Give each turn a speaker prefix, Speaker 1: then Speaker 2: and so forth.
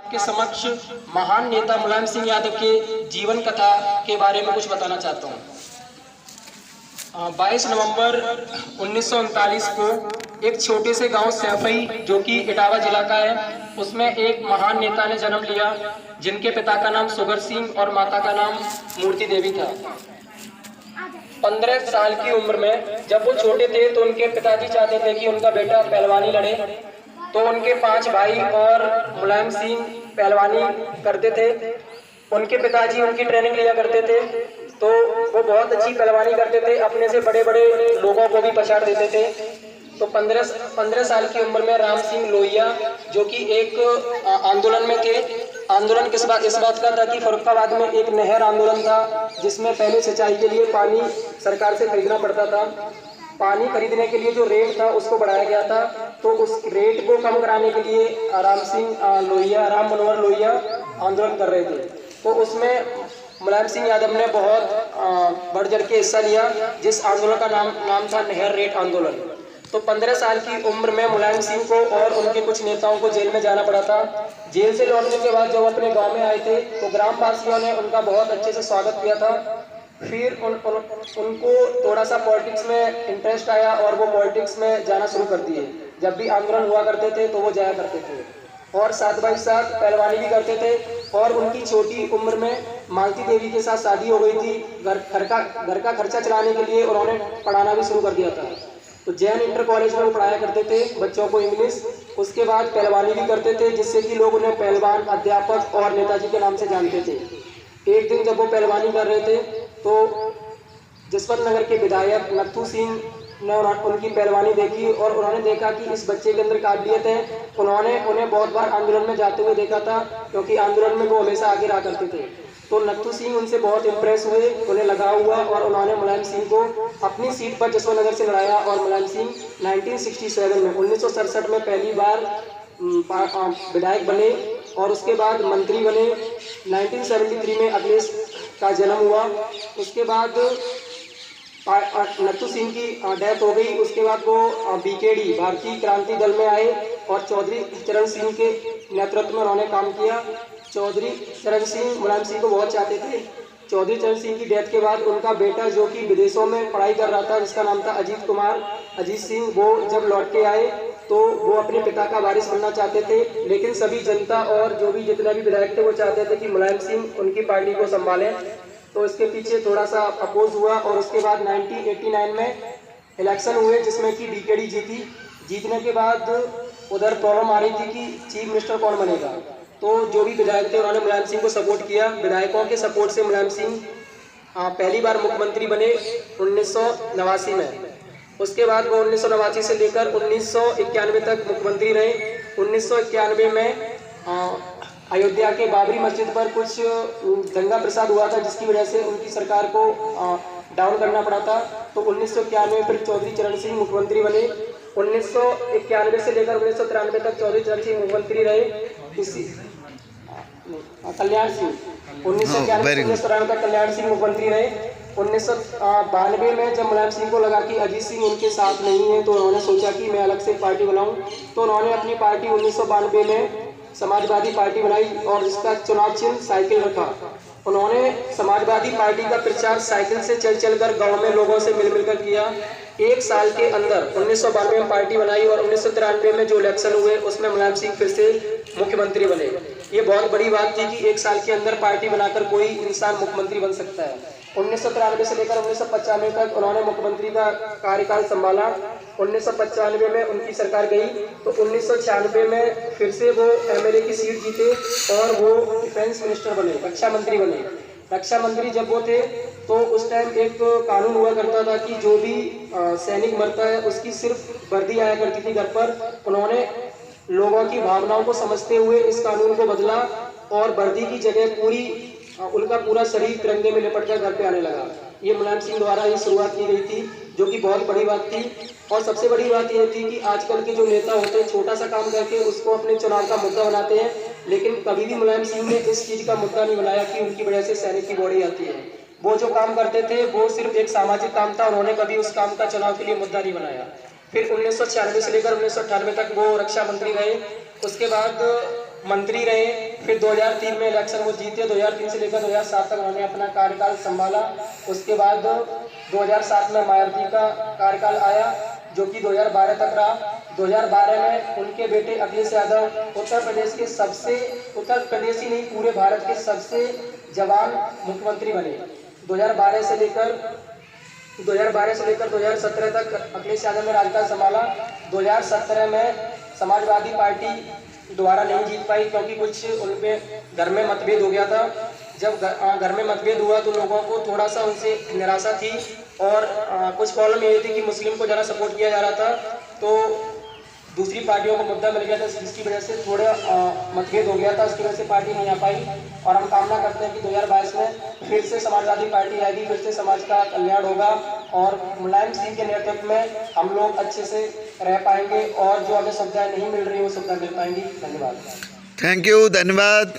Speaker 1: के समक्ष महान नेता मुलायम सिंह यादव के जीवन कथा के बारे में कुछ बताना चाहता हूँ। 22 नवंबर 1939 को एक छोटे से गांव सैफई, जो कि इटावा जिला का है, उसमें एक महान नेता ने जन्म लिया, जिनके पिता का नाम सुगर सिंह और माता का नाम मूर्ति देवी था। 15 साल की उम्र में जब वो छोटे थे तो उनके पिताजी चाहते थे कि उनका बेटा पहलवानी लड़े, तो उनके 5 भाई और मुलायम सिंह पहलवानी करते थे। उनके पिताजी उनकी ट्रेनिंग लिया करते थे, तो वो बहुत अच्छी पहलवानी करते थे, अपने से बड़े बड़े लोगों को भी पछाड़ देते थे। तो 15 साल की उम्र में राम सिंह लोहिया, जो कि एक आंदोलन में थे, आंदोलन इस बात का था कि फर्रुखाबाद में एक नहर आंदोलन था, जिसमें पहले सिंचाई के लिए पानी सरकार से खरीदना पड़ता था। पानी खरीदने के लिए जो रेट था उसको बढ़ाया गया था, तो उस रेट को कम कराने के लिए राम मनोहर लोहिया आंदोलन कर रहे थे। तो उसमें मुलायम सिंह यादव ने बहुत बढ़ चढ़ के हिस्सा लिया, जिस आंदोलन का नाम था नहर रेट आंदोलन। तो 15 साल की उम्र में मुलायम सिंह को और उनके कुछ नेताओं को जेल में जाना पड़ा था। जेल से लौटने के बाद जब अपने गांव में आए थे तो ग्राम वासियों ने उनका बहुत अच्छे से स्वागत किया था। फिर उनको थोड़ा सा पॉलिटिक्स में इंटरेस्ट आया और वो पॉलिटिक्स में जाना शुरू कर दिए। जब भी आंदोलन हुआ करते थे तो वो जाया करते थे और साथ बाई साथ पहलवानी भी करते थे। और उनकी छोटी उम्र में मालती देवी के साथ शादी हो गई थी। घर का खर्चा चलाने के लिए उन्होंने पढ़ाना भी शुरू कर दिया था। तो जैन इंटर कॉलेज में वो पढ़ाया करते थे बच्चों को इंग्लिश। उसके बाद पहलवानी भी करते थे, जिससे कि लोग उन्हें पहलवान, अध्यापक और नेताजी के नाम से जानते थे। एक दिन जब वो पहलवानी कर रहे थे तो जसवंत नगर के विधायक नत्थू सिंह ने उनकी पहलवानी देखी और उन्होंने देखा कि इस बच्चे के अंदर काबिलियत है। उन्होंने उन्हें बहुत बार आंदोलन में जाते हुए देखा था, क्योंकि आंदोलन में वो हमेशा आगे रहा करते थे। तो नत्थू सिंह उनसे बहुत इम्प्रेस हुए, उन्हें लगा हुआ और उन्होंने मुलायम सिंह को अपनी सीट पर जसवंत नगर से लड़ाया। और मुलायम सिंह 1967 में 1967 में पहली बार विधायक बने और उसके बाद मंत्री बने। 1973 में अखिलेश का जन्म हुआ। उसके बाद नत्थू सिंह की डेथ हो गई। उसके बाद वो बीकेडी भारतीय क्रांति दल में आए और चौधरी चरण सिंह के नेतृत्व में उन्होंने काम किया। चौधरी चरण सिंह मुलायम सिंह को बहुत चाहते थे। चौधरी चरण सिंह की डेथ के बाद उनका बेटा, जो कि विदेशों में पढ़ाई कर रहा था, जिसका नाम था अजीत सिंह, वो जब लौट के आए तो वो अपने पिता का वारिस बनना चाहते थे। लेकिन सभी जनता और जितने भी विधायक थे वो चाहते थे कि मुलायम सिंह उनकी पार्टी को संभालें। तो इसके पीछे थोड़ा सा अपोज हुआ और उसके बाद 1989 में इलेक्शन हुए, जिसमें कि बीकेडी जीती। जीतने के बाद उधर प्रॉब्लम आ रही थी कि चीफ मिनिस्टर कौन बनेगा। तो जो भी विधायक थे उन्होंने मुलायम सिंह को सपोर्ट किया। विधायकों के सपोर्ट से मुलायम सिंह पहली बार मुख्यमंत्री बने 1989 में। उसके बाद वो 1989 से लेकर 1991 तक मुख्यमंत्री रहे। 1991 में अयोध्या के बाबरी मस्जिद पर कुछ दंगा प्रसाद हुआ था, जिसकी वजह से उनकी सरकार को डाउन करना पड़ा था। तो 1991 में फिर चौधरी चरण सिंह मुख्यमंत्री बने। 1991 से लेकर 1993 तक चौधरी चरण सिंह मुख्यमंत्री रहे। कल्याण सिंह 1991 तक कल्याण सिंह मुख्यमंत्री रहे। 1992 में जब मुलायम सिंह को लगा कि अजीत सिंह उनके साथ नहीं है, तो उन्होंने सोचा कि मैं अलग से पार्टी बनाऊं। तो उन्होंने अपनी पार्टी 1992 में समाजवादी पार्टी बनाई और इसका चुनाव चिन्ह साइकिल रखा। उन्होंने समाजवादी पार्टी का प्रचार साइकिल से चल कर गांव में लोगों से मिल कर किया। एक साल के अंदर 1992 में पार्टी बनाई और 1993 में जो इलेक्शन हुए उसमें मुलायम सिंह फिर से मुख्यमंत्री बने। ये बहुत बड़ी बात थी कि एक साल के अंदर पार्टी बनाकर कोई इंसान मुख्यमंत्री बन सकता है। 1993 से लेकर 1995 तक उन्होंने मुख्यमंत्री का कार्यकाल संभाला। 1995 में उनकी सरकार गई तो 1996 में फिर से वो एमएलए की सीट जीते और वो डिफेंस मिनिस्टर बने, रक्षा मंत्री बने। रक्षा मंत्री जब वो थे तो उस टाइम एक कानून हुआ करता था कि जो भी सैनिक मरता है उसकी सिर्फ वर्दी आया करती थी घर पर। उन्होंने लोगों की भावनाओं को समझते हुए इस कानून को बदला और वर्दी की जगह उनका पूरा शरीर तिरंगे में लिपट कर घर पे आने लगा। ये मुलायम सिंह द्वारा ये शुरुआत की गई थी, जो कि बहुत बड़ी बात थी। और सबसे बड़ी बात यह थी कि आजकल के जो नेता होते हैं छोटा सा काम करके उसको अपने चुनाव का मुद्दा बनाते हैं, लेकिन कभी भी मुलायम सिंह ने इस चीज का मुद्दा नहीं बनाया कि उनकी वजह से सैनिक की बॉडी आती है। वो जो काम करते थे वो सिर्फ एक सामाजिक काम था, उन्होंने कभी उस काम का चुनाव के लिए मुद्दा नहीं बनाया। फिर 1996 से लेकर 1998 तक वो रक्षा मंत्री रहे। उसके बाद मंत्री रहे, फिर 2003 में इलेक्शन वो जीते। 2003 से लेकर 2007 तक उन्होंने अपना कार्यकाल संभाला। उसके बाद 2007 में मायावती का कार्यकाल आया, जो कि 2012 तक रहा। 2012 में उनके बेटे अखिलेश यादव उत्तर प्रदेश ही नहीं, पूरे भारत के सबसे जवान मुख्यमंत्री बने। 2012 से लेकर 2017 तक अखिलेश यादव ने राज्यकाल संभाला। 2017 में समाजवादी पार्टी द्वारा नहीं जीत पाई, क्योंकि कुछ उनपे घर में मतभेद हो गया था। जब घर में मतभेद हुआ तो लोगों को थोड़ा सा उनसे निराशा थी, और कुछ प्रॉब्लम ये थी कि मुस्लिम को ज़्यादा सपोर्ट किया जा रहा था, तो दूसरी पार्टियों को मुद्दा मिल गया था, जिसकी वजह से थोड़ा मतभेद हो गया था। उसकी वजह से पार्टी नहीं आ पाई, और हम कामना करते हैं कि 2022 में फिर से समाजवादी पार्टी आएगी, फिर से समाज का कल्याण होगा, और मुलायम सिंह के नेतृत्व में हम लोग अच्छे से रह पाएंगे, और जो हमें सुविधाएं नहीं मिल रही वो सुविधा मिल पाएंगी। धन्यवाद।
Speaker 2: थैंक यू, धन्यवाद।